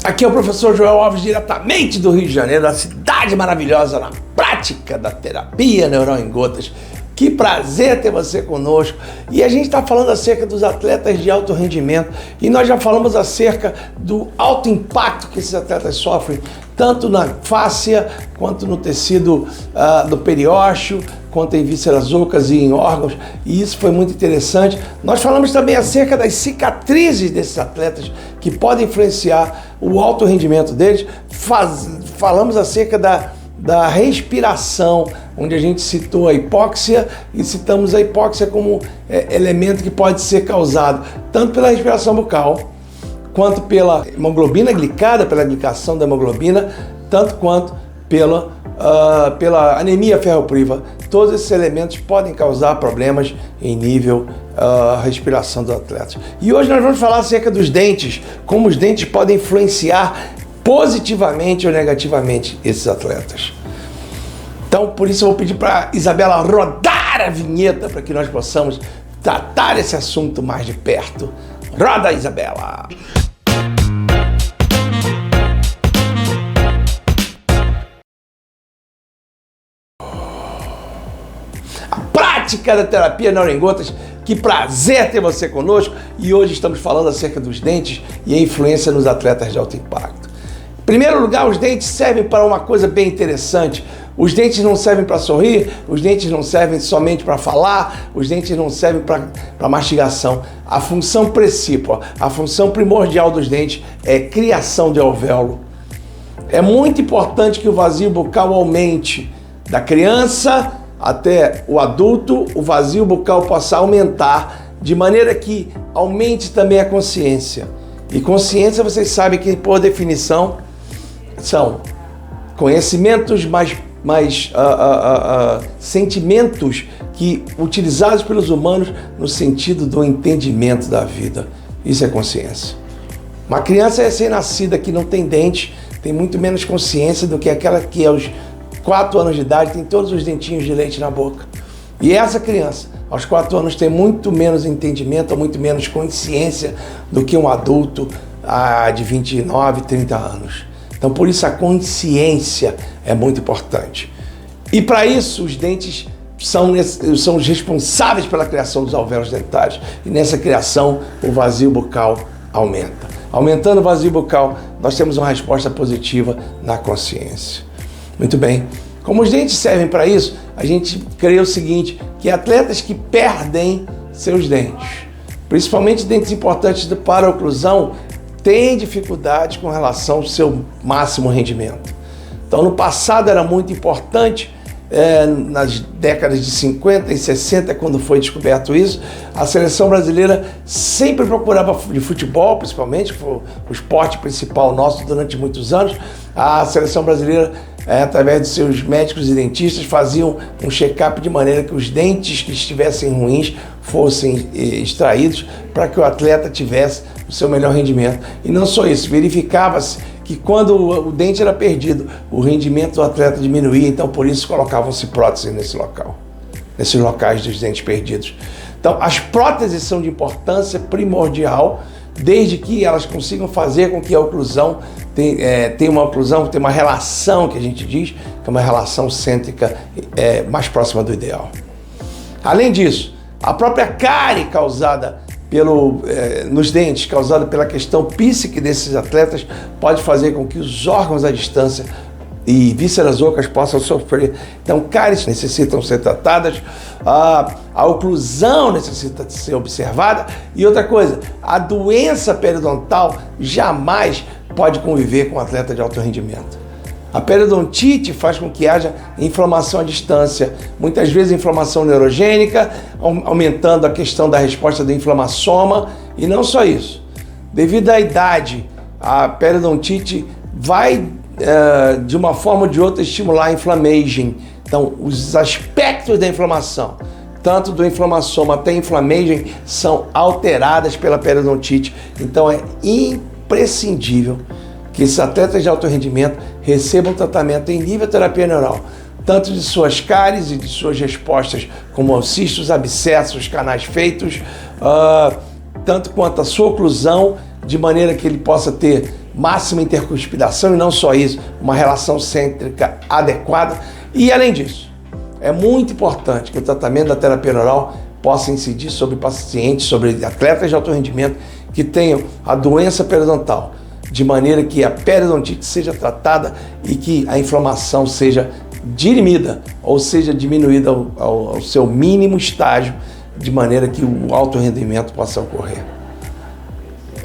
Aqui é o professor Joel Alves, diretamente do Rio de Janeiro, da cidade maravilhosa, na prática da terapia Neurão em Gotas. Que prazer ter você conosco. E a gente está falando acerca dos atletas de alto rendimento e nós já falamos acerca do alto impacto que esses atletas sofrem, tanto na fáscia, quanto no tecido do periósteo, quanto em vísceras ocas e em órgãos, e isso foi muito interessante. Nós falamos também acerca das cicatrizes desses atletas que podem influenciar o alto rendimento deles. Falamos acerca da respiração, onde a gente citou a hipóxia e citamos a hipóxia como elemento que pode ser causado tanto pela respiração bucal, quanto pela hemoglobina glicada, pela glicação da hemoglobina, tanto quanto pela anemia ferropriva. Todos esses elementos podem causar problemas em nível respiração dos atletas. E hoje nós vamos falar acerca dos dentes, como os dentes podem influenciar positivamente ou negativamente esses atletas. Então, por isso eu vou pedir para Isabela rodar a vinheta para que nós possamos tratar esse assunto mais de perto. Roda, Isabela! A prática da terapia Neurão em Gotas. Que prazer ter você conosco, e hoje estamos falando acerca dos dentes e a influência nos atletas de alto impacto. Em primeiro lugar, os dentes servem para uma coisa bem interessante. Os dentes não servem para sorrir, os dentes não servem somente para falar, os dentes não servem para mastigação. A função principal, a função primordial dos dentes é criação de alvéolo. É muito importante que o vazio bucal aumente. Da criança até o adulto, o vazio bucal possa aumentar, de maneira que aumente também a consciência. E consciência, vocês sabem que, por definição, são conhecimentos mais sentimentos que utilizados pelos humanos no sentido do entendimento da vida. Isso é consciência. Uma criança recém-nascida que não tem dente tem muito menos consciência do que aquela que aos 4 anos de idade tem todos os dentinhos de leite na boca. E essa criança, aos 4 anos, tem muito menos entendimento ou muito menos consciência do que um adulto de 29, 30 anos. Então, por isso, a consciência é muito importante. E para isso, os dentes são os responsáveis pela criação dos alvéolos dentários. E nessa criação, o vazio bucal aumenta. Aumentando o vazio bucal, nós temos uma resposta positiva na consciência. Muito bem. Como os dentes servem para isso, a gente crê o seguinte, que atletas que perdem seus dentes, principalmente dentes importantes para a oclusão, têm dificuldade com relação ao seu máximo rendimento. Então, no passado era muito importante, nas décadas de 50 e 60, quando foi descoberto isso, a seleção brasileira sempre procurava, de futebol principalmente, que foi o esporte principal nosso durante muitos anos, a seleção brasileira, através de seus médicos e dentistas, faziam um check-up de maneira que os dentes que estivessem ruins fossem extraídos para que o atleta tivesse o seu melhor rendimento. E não só isso, verificava-se que quando o dente era perdido, o rendimento do atleta diminuía, então por isso colocavam-se próteses nesses locais dos dentes perdidos. Então, as próteses são de importância primordial, desde que elas consigam fazer com que a oclusão tenha uma relação, que a gente diz, que é uma relação cêntrica mais próxima do ideal. Além disso, a própria cárie causada nos dentes, causada pela questão psíquica desses atletas, pode fazer com que os órgãos à distância e vísceras ocas possam sofrer. Então, cáries necessitam ser tratadas, a oclusão necessita ser observada. E outra coisa, a doença periodontal jamais pode conviver com um atleta de alto rendimento. A periodontite faz com que haja inflamação à distância, muitas vezes inflamação neurogênica, aumentando a questão da resposta do inflamassoma. E não só isso, devido à idade, a periodontite vai, de uma forma ou de outra, estimular a inflammaging. Então, os aspectos da inflamação, tanto do inflamassoma até a inflammaging, são alteradas pela periodontite. Então, é imprescindível que esses atletas de alto rendimento recebam tratamento em nível terapia neural, tanto de suas cáries e de suas respostas, como os cistos, abscessos, canais feitos, tanto quanto a sua oclusão, de maneira que ele possa ter máxima intercuspidação e não só isso, uma relação cêntrica adequada. E além disso, é muito importante que o tratamento da terapia neural possa incidir sobre pacientes, sobre atletas de alto rendimento que tenham a doença periodontal, de maneira que a periodontite seja tratada e que a inflamação seja dirimida, ou seja, diminuída ao seu mínimo estágio, de maneira que o alto rendimento possa ocorrer.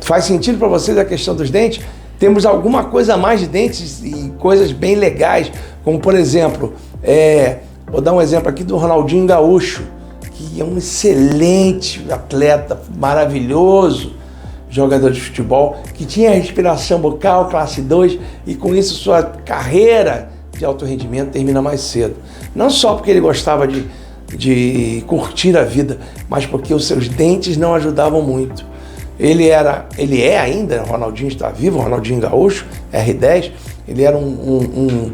Faz sentido para vocês a questão dos dentes? Temos alguma coisa a mais de dentes e coisas bem legais, como por exemplo, vou dar um exemplo aqui do Ronaldinho Gaúcho, que é um excelente atleta, maravilhoso jogador de futebol, que tinha respiração bucal classe 2 e com isso sua carreira de alto rendimento termina mais cedo. Não só porque ele gostava de curtir a vida, mas porque os seus dentes não ajudavam muito. Ele é ainda, o Ronaldinho está vivo, o Ronaldinho Gaúcho, R10, ele era um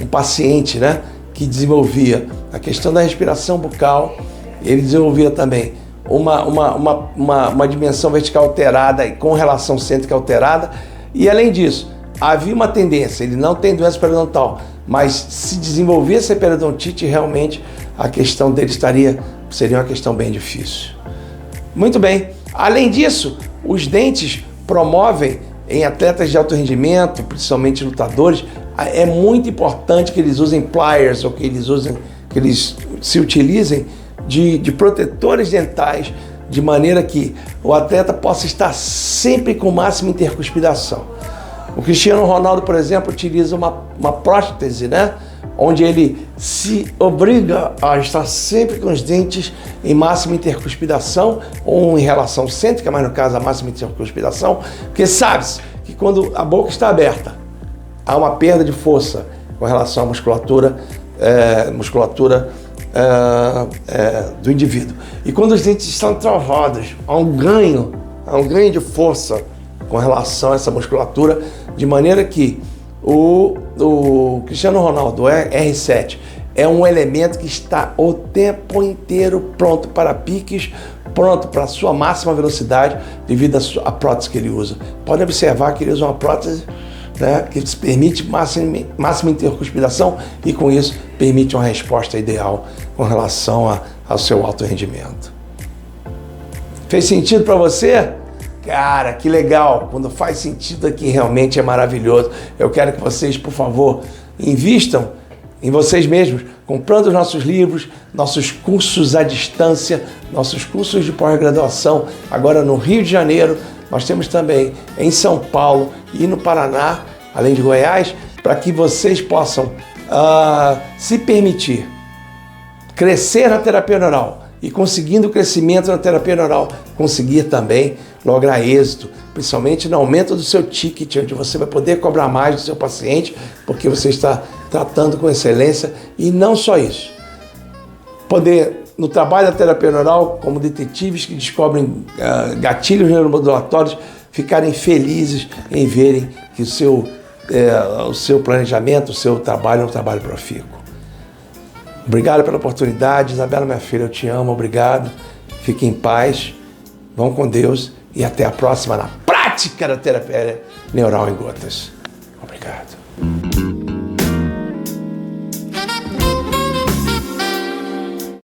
paciente, né, que desenvolvia a questão da respiração bucal, ele desenvolvia também uma dimensão vertical alterada e com relação cêntrica alterada, e além disso, havia uma tendência, ele não tem doença periodontal, mas se desenvolvesse a periodontite, realmente a questão dele seria uma questão bem difícil. Muito bem, além disso, os dentes promovem em atletas de alto rendimento, principalmente lutadores, é muito importante que eles usem pliers ou que eles se utilizem de protetores dentais, de maneira que o atleta possa estar sempre com máxima intercuspidação. O Cristiano Ronaldo, por exemplo, utiliza uma prótese, né? Onde ele se obriga a estar sempre com os dentes em máxima intercuspidação ou em relação cêntrica, mas no caso a máxima intercuspidação, porque sabe-se que quando a boca está aberta, há uma perda de força com relação à musculatura do indivíduo. E quando os dentes estão travados, há um ganho de força com relação a essa musculatura, de maneira que o Cristiano Ronaldo R7 é um elemento que está o tempo inteiro pronto para piques, pronto para a sua máxima velocidade devido à prótese que ele usa. Pode observar que ele usa uma prótese, né, que permite máxima intercuspidação e com isso permite uma resposta ideal com relação ao seu alto rendimento. Fez sentido para você? Cara, que legal! Quando faz sentido aqui realmente é maravilhoso. Eu quero que vocês, por favor, invistam em vocês mesmos, comprando os nossos livros, nossos cursos à distância, nossos cursos de pós-graduação, agora no Rio de Janeiro. Nós temos também em São Paulo e no Paraná, além de Goiás, para que vocês possam se permitir crescer na terapia neural e conseguindo o crescimento na terapia neural, conseguir também lograr êxito, principalmente no aumento do seu ticket, onde você vai poder cobrar mais do seu paciente, porque você está tratando com excelência, e não só isso. Poder, no trabalho da terapia neural, como detetives que descobrem gatilhos neuromodulatórios, ficarem felizes em verem que o seu planejamento, o seu trabalho é um trabalho profícuo. Obrigado pela oportunidade. Isabela, minha filha, eu te amo, obrigado. Fique em paz, vão com Deus e até a próxima na prática da terapia neural em gotas. Obrigado.